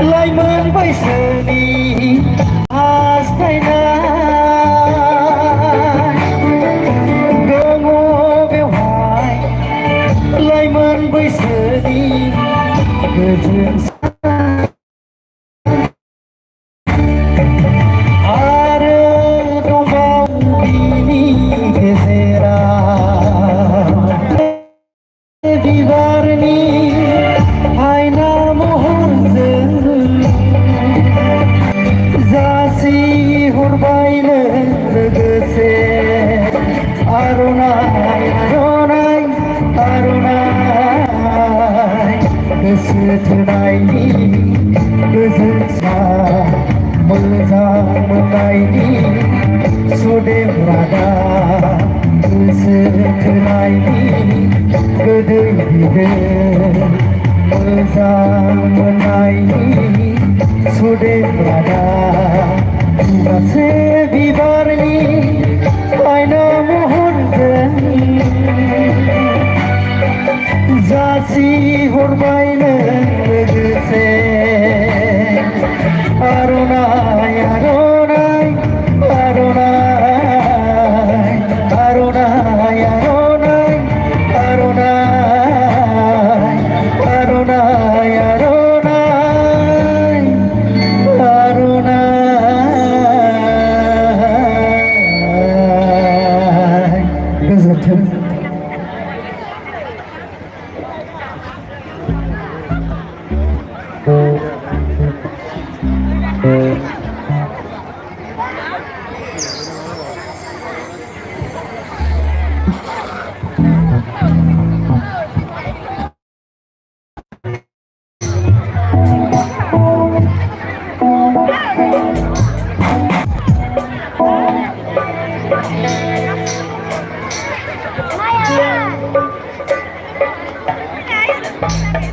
लाइमोन बैसोनि हास्थायनाय दङ बेवहाय लाइमोन बैसोनि गोजोन आरो दंबावो बिनि गेजेराव बिबारनि आयना महरजों जासि हरबायनो लोगोसे आर'नाइ आर'नाइ आर'नाइ गोसो थोनायनि गोजोनसा मोजां मोननायनि सुदेम रादा गोसो थोनायनि गोदै बिदै मोजां मोननायनि सुदेम रादा गासै बिबारनि आयना महरजों जासि हरबायनो लोगोसे आर'नाइ आर'नाइ आर'नाइ आर'नाइ आर'नाइ आर'नाइ आर'नाइ आर'नाइ आर'नाइ गोजोन्थों। Maya.